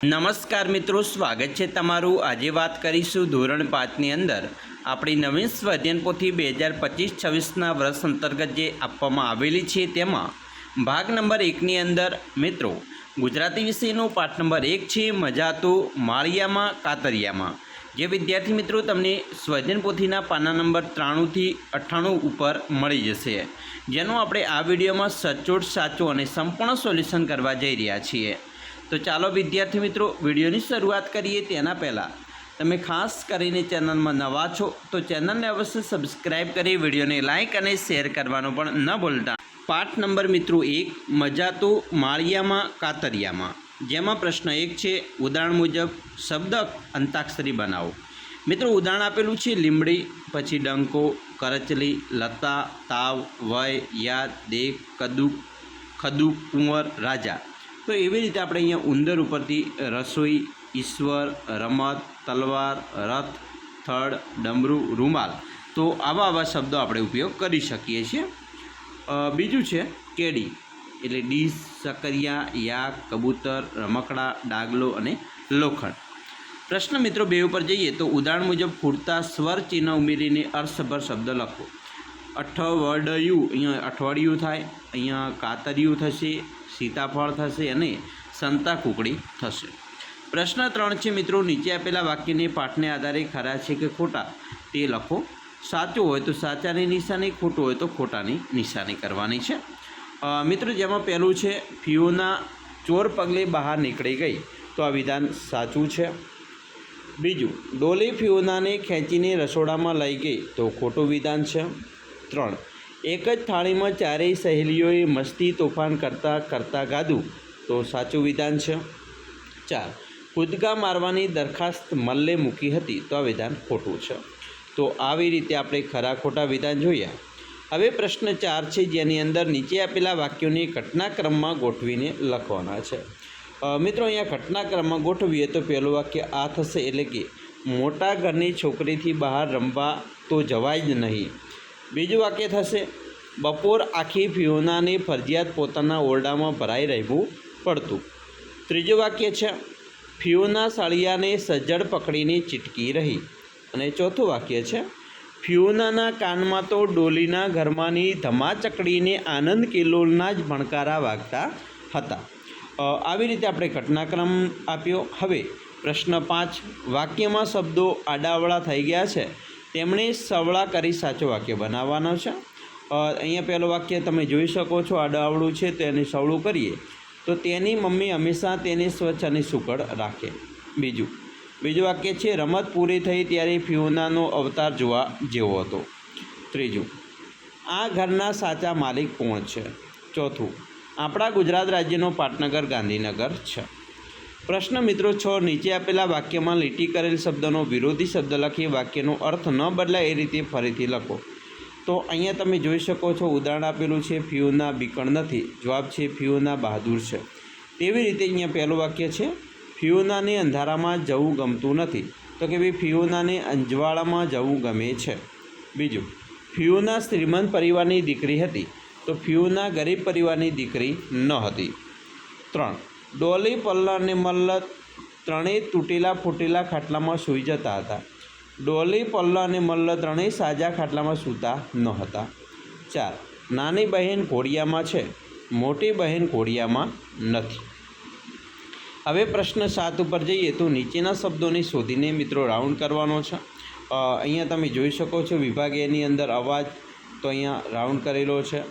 નમસ્કાર મિત્રો, સ્વાગત છે તમારું। આજે વાત કરીશું ધોરણ 5ની અંદર આપણી નવીન સ્વાધ્યાયન પોથી 2025-26ના વર્ષ અંતર્ગત જે આપવામાં આવેલી છે તેમાં ભાગ નંબર 1ની અંદર મિત્રો ગુજરાતી વિષયનો પાઠ નંબર 1 છે મજા તો માળિયામાં કાતરિયામાં। જે વિદ્યાર્થી મિત્રો તમને સ્વાધ્યાયન પોથીના પાના નંબર 93થી 98 ઉપર મળી જશે, જેનું આપણે આ વિડીયોમાં સચોટ સાચું અને સંપૂર્ણ સોલ્યુશન કરવા જઈ રહ્યા છીએ। તો ચાલો વિદ્યાર્થી મિત્રો વિડીયોની શરૂઆત કરીએ। તેના પહેલાં તમે ખાસ કરીને ચેનલમાં નવા છો તો ચેનલને અવશ્ય સબસ્ક્રાઈબ કરી વિડીયોને લાઇક અને શેર કરવાનું પણ ન ભૂલતા। પાઠ નંબર મિત્રો 1 મજા તો માળિયામાં કાતરિયામાં, જેમાં પ્રશ્ન 1 છે ઉદાહરણ મુજબ શબ્દ અંતાક્ષરી બનાવો। મિત્રો ઉદાહરણ આપેલું છે લીમડી, પછી ડંકો, કરચલી, લતા, તાવ, વય, યાદ, દેખ, કદુક, ખદુક, કુંવર, રાજા। તો એવી રીતે આપણે અહીંયા ઉંદર ઉપરથી રસોઈ, ઈશ્વર, રમત, તલવાર, રથ, થડ, ડમરું, રૂમાલ, તો આવા શબ્દો આપણે ઉપયોગ કરી શકીએ છીએ। બીજું છે કેડી એટલે ડીશ, સકરિયા, યાક, કબૂતર, રમકડા, ડાગલો અને લોખંડ। પ્રશ્ન મિત્રો 2 ઉપર જઈએ તો ઉદાહરણ મુજબ ખૂટતા સ્વર ચિહ્ન ઉમેરીને અર્થસભર શબ્દ લખો। અઠવાડિયું, અહીંયા અઠવાડિયું થાય, અહીંયા કાતરિયું થશે, સીતાફળ થશે અને સંતા કુકડી થશે। પ્રશ્ન 3 છે મિત્રો નીચે આપેલા વાક્યને પાઠને આધારે ખરા છે કે ખોટા તે લખો। સાચું હોય તો સાચાની નિશાની, ખોટું હોય તો ખોટાની નિશાની કરવાની છે। મિત્રો જેમાં પહેલું છે ફિયોના ચોર પગલે બહાર નીકળી ગઈ, તો આ વિધાન સાચું છે। બીજું ડોલી ફિયોનાને ખેંચીને રસોડામાં લઈ ગઈ, તો ખોટું વિધાન છે। 3 એક જ થાળીમાં ચારેય સહેલીઓએ મસ્તી તોફાન કરતાં કરતાં ગાધું, તો સાચું વિધાન છે। 4 કૂદકા મારવાની દરખાસ્ત મલ્લે મૂકી હતી, તો આ વિધાન ખોટું છે। તો આવી રીતે આપણે ખરા ખોટા વિધાન જોયા। હવે પ્રશ્ન 4 છે જેની અંદર નીચે આપેલા વાક્યોને ઘટનાક્રમમાં ગોઠવીને લખવાના છે। મિત્રો અહીંયા ઘટનાક્રમમાં ગોઠવીએ તો પહેલું વાક્ય આ થશે, એટલે કે મોટા ઘરની છોકરીથી બહાર રમવા તો જવાય જ નહીં। બીજું વાક્ય થશે બપોર આખી ફિયોનાને ફરજિયાત પોતાના ઓરડામાં ભરાઈ રહેવું પડતું। ત્રીજું વાક્ય છે ફિયોના સળિયાને સજ્જડ પકડીને ચીટકી રહી। અને ચોથું વાક્ય છે ફિયોનાના કાનમાં તો ડોલીના ઘરમાંની ધમાચકડીને આનંદ કિલ્લોલના જ ભણકારા વાગતા હતા। આવી રીતે આપણે ઘટનાક્રમ આપ્યો। હવે પ્રશ્ન 5 વાક્યમાં શબ્દો આડાવડા થઈ ગયા છે, તેમણે સવળા કરી સાચું વાક્ય બનાવવાનો છે। અહીંયા પહેલું વાક્ય તમે જોઈ શકો છો, આડાવડું છે તેને સવળું કરીએ તો તેની મમ્મી હંમેશા તેને સ્વચ્છ અને સુકળ રાખે। બીજું વાક્ય છે રમત પૂરી થઈ ત્યારે ફિયોનાનો અવતાર જોવા જેવો હતો। ત્રીજું આ ઘરના સાચા માલિક કોણ છે। ચોથું આપણા ગુજરાત રાજ્યનો પાટનગર ગાંધીનગર છે। પ્રશ્ન મિત્રો 6 નીચે આપેલા વાક્યમાં લીટી કરેલ શબ્દનો વિરોધી શબ્દ લખી વાક્યનો અર્થ ન બદલાય એ રીતે ફરીથી લખો। તો અહીંયા તમે જોઈ શકો છો ઉદાહરણ આપેલું છે ફિયોના બીકણ નથી, જવાબ છે ફિયોના બહાદુર છે। તેવી રીતે અહીંયા પહેલું વાક્ય છે ફિયોનાને અંધારામાં જવું ગમતું નથી, તો કે ભાઈ ફિયોનાને અંજવાળામાં જવું ગમે છે। બીજું ફિયોના શ્રીમંત પરિવારની દીકરી હતી, તો ફિયોના ગરીબ પરિવારની દીકરી ન હતી। 3 ડોલી, પલ્લા અને મલ્લ ત્રણેય તૂટેલા ફૂટેલા ખાટલામાં સૂઈ જતા હતા। ડોલી, પલ્લા અને મલ્લ ત્રણેય સાજા ખાટલામાં સૂતા ન હતા। 4 નાની બહેન ઘોડિયામાં છે, મોટી બહેન ઘોડિયામાં નથી। હવે પ્રશ્ન 7 ઉપર જઈએ તો નીચેના શબ્દોને શોધીને મિત્રો રાઉન્ડ કરવાનો છે। અહીંયા તમે જોઈ શકો છો વિભાગ એની અંદર અવાજ, તો અહીંયા રાઉન્ડ કરેલો છે,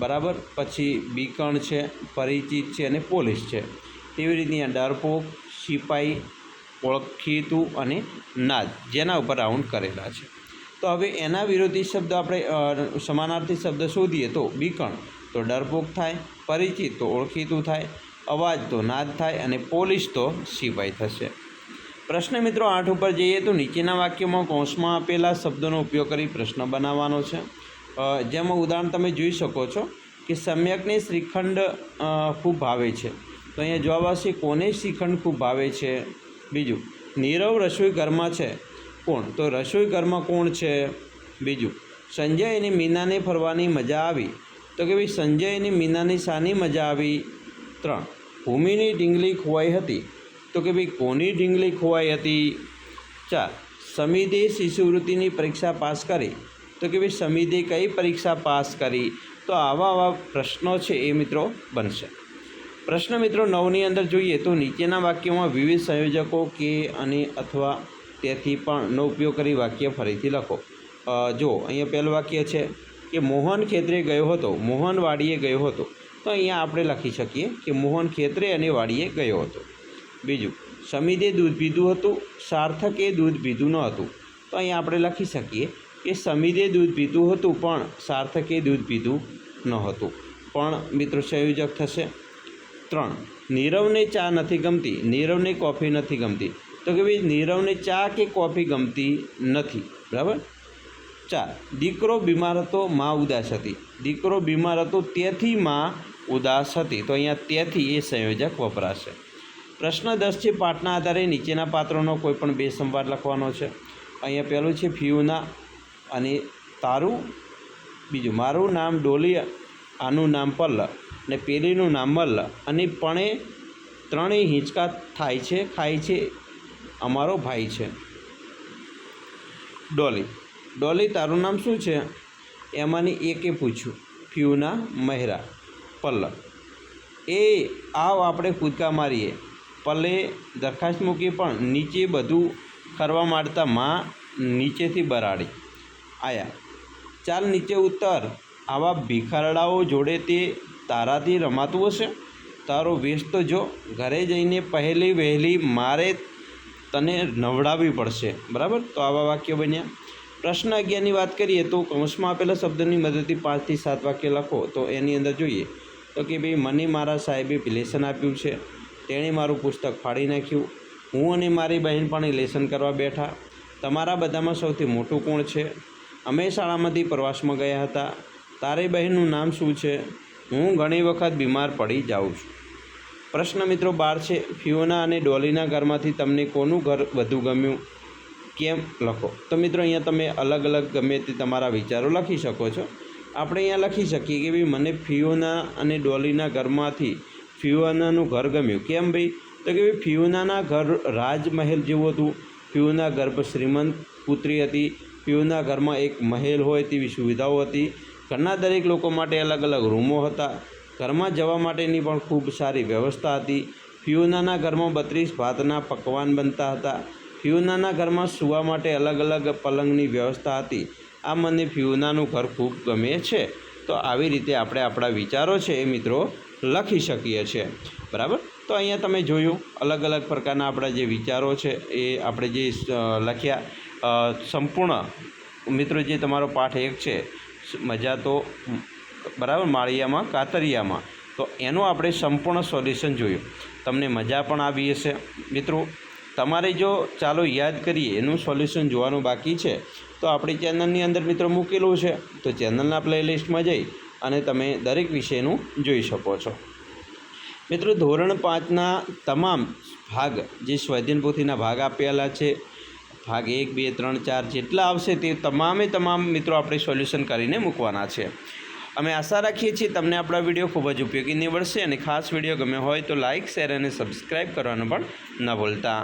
બરાબર। પછી બીકણ છે, પરિચિત છે અને પોલીસ છે। તેવી રીતે અહીંયા ડરપોક, સિપાઈ, ઓળખીતું અને નાદ, જેના ઉપર રાઉન્ડ કરેલા છે। તો હવે એના વિરોધી શબ્દ આપણે સમાનાર્થી શબ્દ શોધીએ તો બીકણ તો ડરપોક થાય, પરિચિત તો ઓળખીતું થાય, અવાજ તો નાદ થાય અને પોલીસ તો સિપાઈ થશે। પ્રશ્ન મિત્રો 8 ઉપર જઈએ તો નીચેના વાક્યમાં કૌંસમાં આપેલા શબ્દોનો ઉપયોગ કરી પ્રશ્ન બનાવવાનો છે। જેમાં ઉદાહરણ તમે જોઈ શકો છો કે સમ્યકને શ્રીખંડ ખૂબ ભાવે છે, તો અહીંયા જવાબ આવશે કોને શ્રીખંડ ખૂબ ભાવે છે। બીજું નીરવ રસોઈ ઘરમાં છે, કોણ તો રસોઈ ઘરમાં કોણ છે। બીજું સંજય અને મીનાને ફરવાની મજા આવી, તો કે ભાઈ સંજય અને મીનાની શાની મજા આવી। 3 ભૂમિની ઢીંગલી ખોવાઈ હતી, તો કે ભાઈ કોની ઢીંગલી ખોવાઈ હતી? 4. સમિધે શિષ્યવૃત્તિની પરીક્ષા પાસ કરી, તો કે ભાઈ સમિધે કઈ પરીક્ષા પાસ કરી? તો આવા પ્રશ્નો છે એ મિત્રો બનશે. પ્રશ્ન મિત્રો 9ની અંદર જોઈએ તો નીચેના વાક્યોમાં વિવિધ સંયોજકો કે અને અથવા તેથી પણ નો ઉપયોગ કરી વાક્ય ફરીથી લખો. જો અહીંયા પહેલું વાક્ય છે કે મોહન ખેતરે ગયો હતો, મોહન વાડીએ ગયો હતો. તો અહીંયા આપણે લખી શકીએ કે મોહન ખેતરે અને વાડીએ ગયો હતો. બીજું, સમિધે દૂધ પીધું હતું, સાર્થકે દૂધ પીધું ન હતું. તો અહીંયા આપણે લખી શકીએ કે સમિધે દૂધ પીધું હતું પણ સાર્થકે દૂધ પીધું ન હતું. પણ મિત્રો સંયોજક થશે. 3. નીરવને ચા નથી ગમતી, નીરવને કોફી નથી ગમતી. તો કે ભાઈ નીરવને ચા કે કોફી ગમતી નથી. બરાબર. 4. દીકરો બીમાર હતો, માં ઉદાસ હતી. દીકરો બીમાર હતો તેથી માં ઉદાસ હતી. તો અહીંયા તેથી એ સંયોજક વપરાશે. પ્રશ્ન 10 છે. પાઠના આધારે નીચેના પાત્રોનો કોઈ પણ 2 સંવાદ લખવાનો છે. અહીંયા પહેલું છે ફિયુના અને તારું. બીજું, મારું નામ ડોલી, આનું નામ પલ્લ અને પેલીનું નામ મલ્લ અને પણ ત્રણેય હિંચકા થાય છે, ખાય છે, અમારો ભાઈ છે. ડોલી, ડોલી તારું નામ શું છે? એમાંની એકે પૂછ્યું. ફિયુના, મહેરા. પલ્લ, એ આવ આપણે કૂદકા મારીએ. પલ્લે દરખાસ્ત મૂકી પણ નીચે બધું કરવા માંડતા માં નીચેથી બરાડી. આયા, ચાલ નીચે ઉતર, આવા ભિખારડાઓ જોડે તે તારાથી રમાતું હશે? તારો વેશ તો જો, ઘરે જઈને પહેલી વહેલી મારે તને નવડાવવી પડશે. બરાબર. તો આવા વાક્યો બન્યા. પ્રશ્ન 11ની વાત કરીએ તો કૌંસમાં આપેલા શબ્દની મદદથી 5 થી 7 વાક્ય લખો. તો એની અંદર જોઈએ તો કે ભાઈ મને મારા સાહેબે લેસન આપ્યું છે, તેણે મારું પુસ્તક ફાડી નાખ્યું, હું અને મારી બહેન પણ લેસન કરવા બેઠા, તમારા બધામાં સૌથી મોટું કોણ છે, અમે શાળામાંથી પ્રવાસમાં ગયા હતા, તારી બહેનનું નામ શું છે, હું ઘણી વખત બીમાર પડી જાઉં છું. પ્રશ્ન મિત્રો 12 છે. ફિયોના અને ડોલીના ઘરમાંથી તમને કોનું ઘર વધુ ગમ્યું? કેમ? લખો. તો મિત્રો અહીંયા તમે અલગ અલગ ગમે તે તમારા વિચારો લખી શકો છો. આપણે અહીંયા લખી શકીએ કે ભાઈ મને ફિયોના અને ડોલીના ઘરમાંથી ફિયોનાનું ઘર ગમ્યું. કેમ ભાઈ? તો કે ભાઈ ફિયોનાના ઘર રાજમહેલ જેવું હતું. ફિયોના ગર્ભ શ્રીમંત પુત્રી હતી. ફિયોના ઘરમાં એક મહેલ હોય તેવી સુવિધાઓ હતી. ઘરના દરેક લોકો માટે અલગ અલગ રૂમો હતા. ઘરમાં જવા માટેની પણ ખૂબ સારી વ્યવસ્થા હતી. ફિયોનાના ઘરમાં 32 ભાતના પકવાન બનતા હતા. ફિયોનાના ઘરમાં સૂવા માટે અલગ અલગ પલંગની વ્યવસ્થા હતી. આ મને ફિયોનાનું ઘર ખૂબ ગમે છે. તો આવી રીતે આપણે આપણા વિચારો છે એ મિત્રો લખી શકીએ છીએ. બરાબર. તો અહીંયા તમે જોયું અલગ અલગ પ્રકારના આપણા જે વિચારો છે એ આપણે જે લખ્યા સંપૂર્ણ મિત્રો જે તમારો પાઠ 1 છે મજા તો બરાબર માળિયામાં કાતરિયામાં, તો એનું આપણે સંપૂર્ણ સોલ્યુશન જોયું. તમને મજા પણ આવી હશે. મિત્રો તમારે જો ચાલો યાદ કરીએ એનું સોલ્યુશન જોવાનું બાકી છે તો આપણી ચેનલની અંદર મિત્રો મૂકેલું છે, તો ચેનલના પ્લેલિસ્ટમાં જઈ અને તમે દરેક વિષયનું જોઈ શકો છો. મિત્રો ધોરણ 5ના તમામ ભાગ જે સ્વાધ્યાયન પોથીના ભાગ આપેલા છે, ભાગ 1, 2, 3, 4 જેટલા આવશે તે તમામ મિત્રો આપણે સોલ્યુશન કરીને મૂકવાના છે. અમે આશા રાખીએ છીએ તમને આપણા વિડીયો ખૂબ જ ઉપયોગી નીવડશે અને ખાસ વિડીયો ગમ્યો હોય તો લાઇક, શેર અને સબસ્ક્રાઈબ કરવાનું પણ ન ભૂલતા.